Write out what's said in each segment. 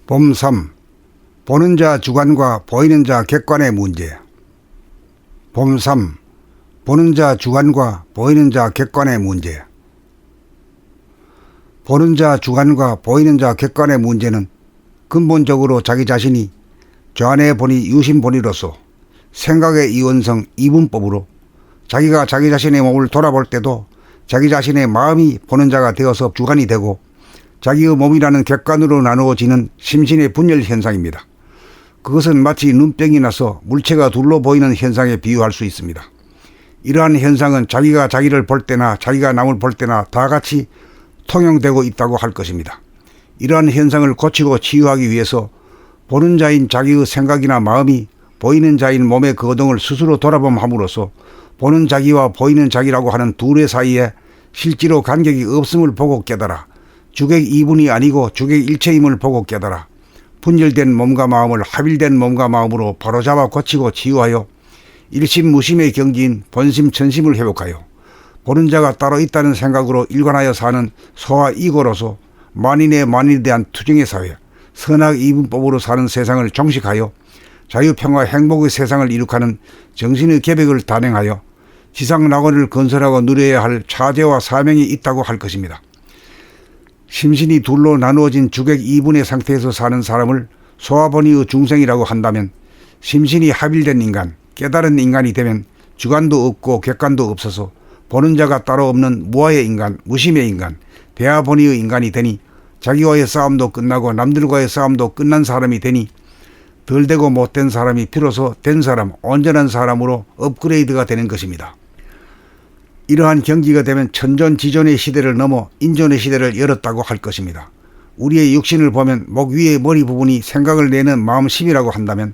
봄3. 보는 자 주관과 보이는 자 객관의 문제. 봄3. 보는 자 주관과 보이는 자 객관의 문제. 보는 자 주관과 보이는 자 객관의 문제는 근본적으로 자기 자신이 좌뇌 본의 유심본의로서 생각의 이원성 이분법으로 자기가 자기 자신의 몸을 돌아볼 때도 자기 자신의 마음이 보는 자가 되어서 주관이 되고 자기의 몸이라는 객관으로 나누어지는 심신의 분열 현상입니다. 그것은 마치 눈병이 나서 물체가 둘로 보이는 현상에 비유할 수 있습니다. 이러한 현상은 자기가 자기를 볼 때나 자기가 남을 볼 때나 다 같이 통용되고 있다고 할 것입니다. 이러한 현상을 고치고 치유하기 위해서 보는 자인 자기의 생각이나 마음이 보이는 자인 몸의 거동을 스스로 돌아봄함으로써 보는 자기와 보이는 자기라고 하는 둘의 사이에 실제로 간격이 없음을 보고 깨달아 주객 이분이 아니고 주객 일체임을 보고 깨달아 분열된 몸과 마음을 합일된 몸과 마음으로 바로잡아 고치고 치유하여 일심무심의 경지인 본심천심을 회복하여 보는 자가 따로 있다는 생각으로 일관하여 사는 소와 이고로서 만인의 만인에 대한 투쟁의 사회, 선악 이분법으로 사는 세상을 종식하여 자유평화 행복의 세상을 이룩하는 정신의 계백을 단행하여 지상낙원을 건설하고 누려야 할 차제와 사명이 있다고 할 것입니다. 심신이 둘로 나누어진 주객 이분의 상태에서 사는 사람을 소화본의의 중생이라고 한다면 심신이 합일된 인간, 깨달은 인간이 되면 주관도 없고 객관도 없어서 보는 자가 따로 없는 무아의 인간, 무심의 인간, 대화본의의 인간이 되니 자기와의 싸움도 끝나고 남들과의 싸움도 끝난 사람이 되니 덜 되고 못된 사람이 비로소 된 사람, 온전한 사람으로 업그레이드가 되는 것입니다. 이러한 경지가 되면 천존지존의 시대를 넘어 인존의 시대를 열었다고 할 것입니다. 우리의 육신을 보면 목 위의 머리 부분이 생각을 내는 마음심이라고 한다면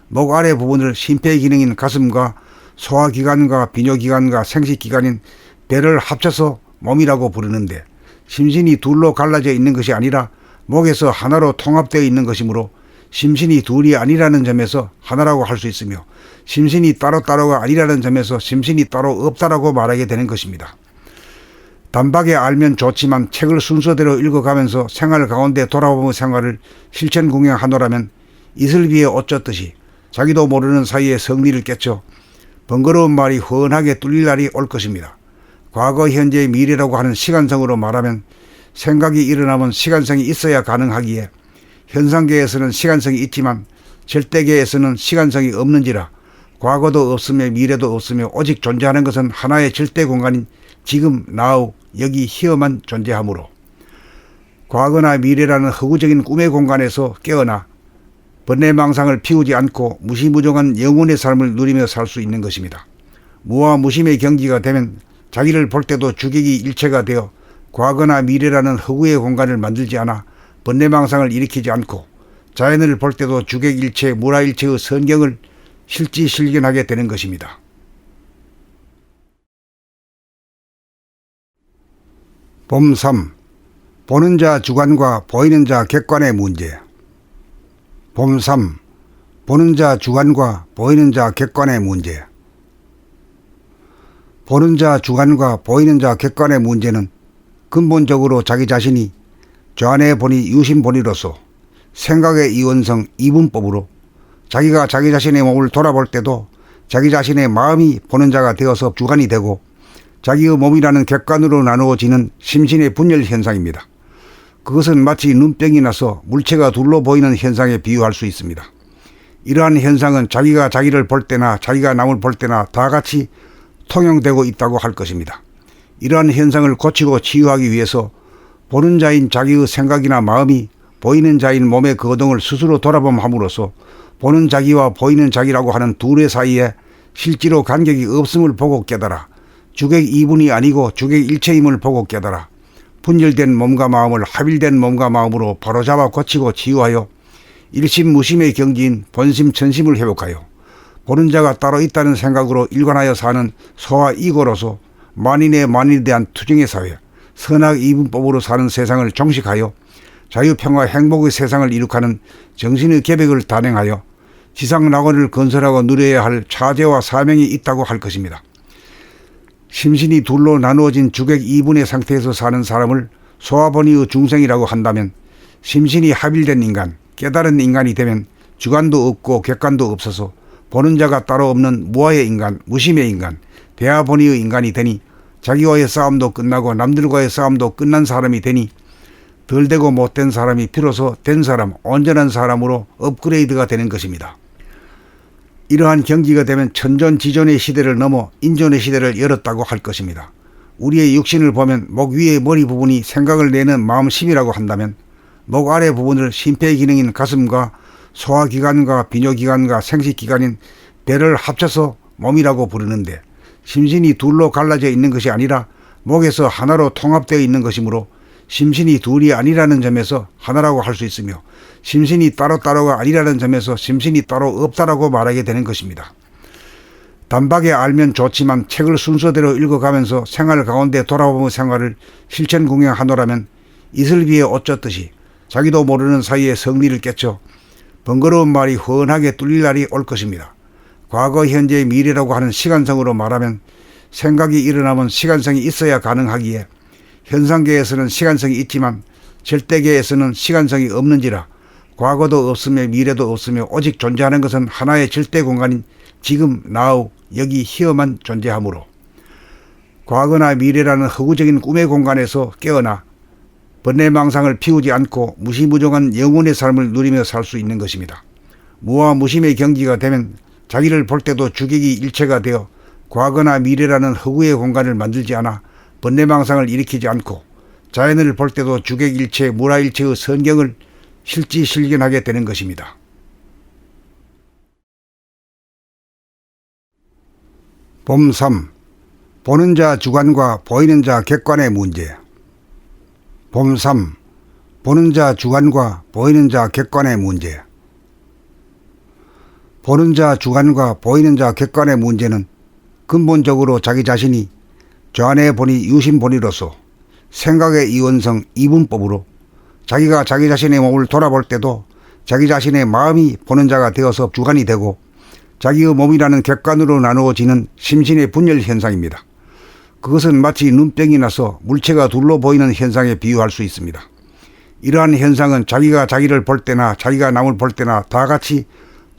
목 아래 부분을 심폐기능인 가슴과 소화기관과 비뇨기관과 생식기관인 배를 합쳐서 몸이라고 부르는데 심신이 둘로 갈라져 있는 것이 아니라 목에서 하나로 통합되어 있는 것이므로 심신이 둘이 아니라는 점에서 하나라고 할 수 있으며 심신이 따로따로가 아니라는 점에서 심신이 따로 없다라고 말하게 되는 것입니다. 단박에 알면 좋지만 책을 순서대로 읽어가면서 생활 가운데 돌아보는 생활을 실천 공양하노라면 이슬비에 옷 젖듯이 자기도 모르는 사이에 성리를 깨쳐 번거로운 말이 훤하게 뚫릴 날이 올 것입니다. 과거, 현재, 미래라고 하는 시간성으로 말하면 생각이 일어나면 시간성이 있어야 가능하기에 현상계에서는 시간성이 있지만 절대계에서는 시간성이 없는지라 과거도 없으며 미래도 없으며 오직 존재하는 것은 하나의 절대 공간인 지금, now, 여기, 히어만 존재하므로 과거나 미래라는 허구적인 꿈의 공간에서 깨어나 번뇌망상을 피우지 않고 무시무종한 영혼의 삶을 누리며 살 수 있는 것입니다. 무와 무심의 경지가 되면 자기를 볼 때도 주객이 일체가 되어 과거나 미래라는 허구의 공간을 만들지 않아 번뇌망상을 일으키지 않고 자연을 볼 때도 주객일체, 무라일체의 선경을 실지실견하게 되는 것입니다. 봄3. 보는 자 주관과 보이는 자 객관의 문제. 봄3. 보는 자 주관과 보이는 자 객관의 문제. 보는 자 주관과 보이는 자 객관의 문제는 근본적으로 자기 자신이 좌뇌 본의 유심본의로서 생각의 이원성 이분법으로 자기가 자기 자신의 몸을 돌아볼 때도 자기 자신의 마음이 보는 자가 되어서 주관이 되고 자기의 몸이라는 객관으로 나누어지는 심신의 분열 현상입니다. 그것은 마치 눈병이 나서 물체가 둘로 보이는 현상에 비유할 수 있습니다. 이러한 현상은 자기가 자기를 볼 때나 자기가 남을 볼 때나 다 같이 통용되고 있다고 할 것입니다. 이러한 현상을 고치고 치유하기 위해서 보는 자인 자기의 생각이나 마음이 보이는 자인 몸의 거동을 스스로 돌아봄함으로써 보는 자기와 보이는 자기라고 하는 둘의 사이에 실제로 간격이 없음을 보고 깨달아 주객 이분이 아니고 주객 일체임을 보고 깨달아 분열된 몸과 마음을 합일된 몸과 마음으로 바로잡아 고치고 치유하여 일심무심의 경지인 본심천심을 회복하여 보는 자가 따로 있다는 생각으로 일관하여 사는 소와 이고로서 만인의 만인에 대한 투쟁의 사회, 선악 이분법으로 사는 세상을 종식하여 자유평화 행복의 세상을 이룩하는 정신의 계백을 단행하여 지상낙원을 건설하고 누려야 할 차제와 사명이 있다고 할 것입니다. 심신이 둘로 나누어진 주객 이분의 상태에서 사는 사람을 소화본의의 중생이라고 한다면 심신이 합일된 인간, 깨달은 인간이 되면 주관도 없고 객관도 없어서 보는 자가 따로 없는 무아의 인간, 무심의 인간, 대하보니의 인간이 되니 자기와의 싸움도 끝나고 남들과의 싸움도 끝난 사람이 되니 덜 되고 못된 사람이 비로소 된 사람, 온전한 사람으로 업그레이드가 되는 것입니다. 이러한 경지가 되면 천존지존의 시대를 넘어 인존의 시대를 열었다고 할 것입니다. 우리의 육신을 보면 목 위의 머리 부분이 생각을 내는 마음심이라고 한다면 목 아래 부분을 심폐기능인 가슴과 소화기관과 비뇨기관과 생식기관인 배를 합쳐서 몸이라고 부르는데 심신이 둘로 갈라져 있는 것이 아니라 목에서 하나로 통합되어 있는 것이므로 심신이 둘이 아니라는 점에서 하나라고 할 수 있으며 심신이 따로따로가 아니라는 점에서 심신이 따로 없다라고 말하게 되는 것입니다. 단박에 알면 좋지만 책을 순서대로 읽어가면서 생활 가운데 돌아보는 생활을 실천 공양하노라면 이슬비에 옷 젖듯이 자기도 모르는 사이에 성리를 깨쳐 번거로운 말이 훤하게 뚫릴 날이 올 것입니다. 과거, 현재, 미래라고 하는 시간성으로 말하면 생각이 일어나면 시간성이 있어야 가능하기에 현상계에서는 시간성이 있지만 절대계에서는 시간성이 없는지라 과거도 없으며 미래도 없으며 오직 존재하는 것은 하나의 절대 공간인 지금, now, 여기, here만 존재하므로 과거나 미래라는 허구적인 꿈의 공간에서 깨어나 번뇌망상을 피우지 않고 무시무종한 영혼의 삶을 누리며 살 수 있는 것입니다. 무와 무심의 경지가 되면 자기를 볼 때도 주객이 일체가 되어 과거나 미래라는 허구의 공간을 만들지 않아 번뇌망상을 일으키지 않고 자연을 볼 때도 주객일체, 무라일체의 성경을 실지실견하게 되는 것입니다. 봄 3. 보는 자 주관과 보이는 자 객관의 문제. 봄 3. 보는 자 주관과 보이는 자 객관의 문제. 보는 자 주관과 보이는 자 객관의 문제는 근본적으로 자기 자신이 좌뇌 본의 유심본의로서 생각의 이원성 이분법으로 자기가 자기 자신의 몸을 돌아볼 때도 자기 자신의 마음이 보는 자가 되어서 주관이 되고 자기의 몸이라는 객관으로 나누어지는 심신의 분열 현상입니다. 그것은 마치 눈병이 나서 물체가 둘로 보이는 현상에 비유할 수 있습니다. 이러한 현상은 자기가 자기를 볼 때나 자기가 남을 볼 때나 다 같이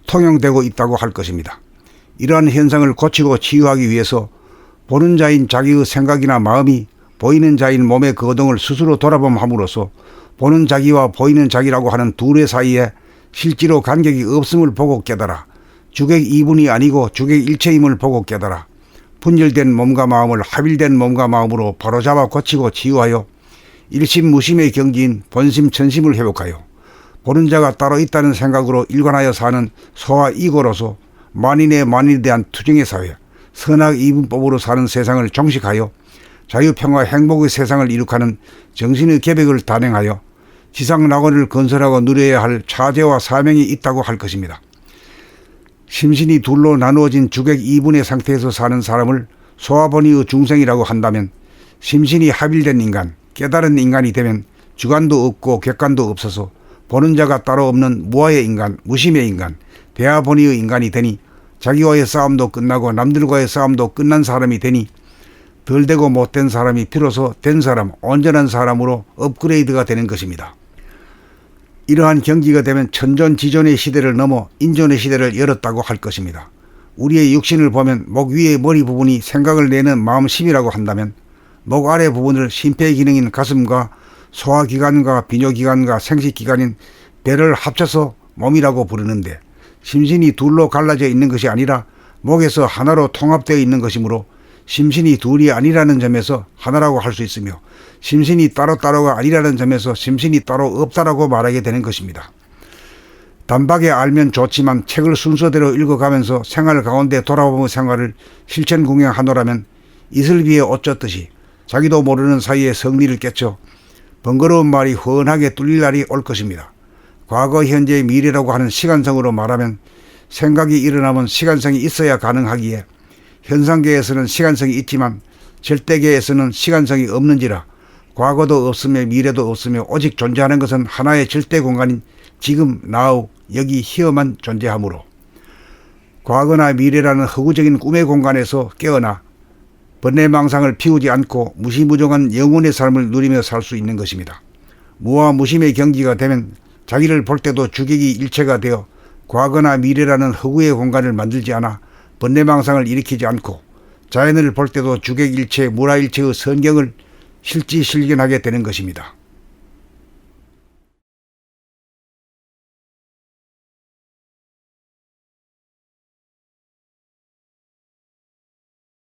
통용되고 있다고 할 것입니다. 이러한 현상을 고치고 치유하기 위해서 보는 자인 자기의 생각이나 마음이 보이는 자인 몸의 거동을 스스로 돌아봄함으로써 보는 자기와 보이는 자기라고 하는 둘의 사이에 실제로 간격이 없음을 보고 깨달아 주객 이분이 아니고 주객 일체임을 보고 깨달아 분열된 몸과 마음을 합일된 몸과 마음으로 바로잡아 고치고 치유하여 일심무심의 경지인 본심천심을 회복하여 보는 자가 따로 있다는 생각으로 일관하여 사는 소와 이고로서 만인의 만인에 대한 투쟁의 사회, 선악 이분법으로 사는 세상을 종식하여 자유평화 행복의 세상을 이룩하는 정신의 계백을 단행하여 지상낙원을 건설하고 누려야 할 차제와 사명이 있다고 할 것입니다. 심신이 둘로 나누어진 주객 이분의 상태에서 사는 사람을 소화본의의 중생이라고 한다면 심신이 합일된 인간, 깨달은 인간이 되면 주관도 없고 객관도 없어서 보는 자가 따로 없는 무아의 인간, 무심의 인간, 대하본의의 인간이 되니 자기와의 싸움도 끝나고 남들과의 싸움도 끝난 사람이 되니 덜 되고 못된 사람이 비로소 된 사람, 온전한 사람으로 업그레이드가 되는 것입니다. 이러한 경지가 되면 천존지존의 시대를 넘어 인존의 시대를 열었다고 할 것입니다. 우리의 육신을 보면 목 위의 머리 부분이 생각을 내는 마음심이라고 한다면 목 아래 부분을 심폐기능인 가슴과 소화기관과 비뇨기관과 생식기관인 배를 합쳐서 몸이라고 부르는데 심신이 둘로 갈라져 있는 것이 아니라 목에서 하나로 통합되어 있는 것이므로 심신이 둘이 아니라는 점에서 하나라고 할 수 있으며 심신이 따로따로가 아니라는 점에서 심신이 따로 없다라고 말하게 되는 것입니다. 단박에 알면 좋지만 책을 순서대로 읽어가면서 생활 가운데 돌아보는 생활을 실천 공양하노라면 이슬비에 옷 젖듯이 자기도 모르는 사이에 성리를 깨쳐 번거로운 말이 훤하게 뚫릴 날이 올 것입니다. 과거, 현재, 미래라고 하는 시간성으로 말하면 생각이 일어나면 시간성이 있어야 가능하기에 현상계에서는 시간성이 있지만 절대계에서는 시간성이 없는지라 과거도 없으며 미래도 없으며 오직 존재하는 것은 하나의 절대 공간인 지금, now, 여기, here만 존재하므로 과거나 미래라는 허구적인 꿈의 공간에서 깨어나 번뇌망상을 피우지 않고 무시무종한 영혼의 삶을 누리며 살 수 있는 것입니다. 무와 무심의 경지가 되면 자기를 볼 때도 주객이 일체가 되어 과거나 미래라는 허구의 공간을 만들지 않아 번뇌망상을 일으키지 않고 자연을 볼 때도 주객일체, 무라일체의 선경을 실지실견하게 되는 것입니다.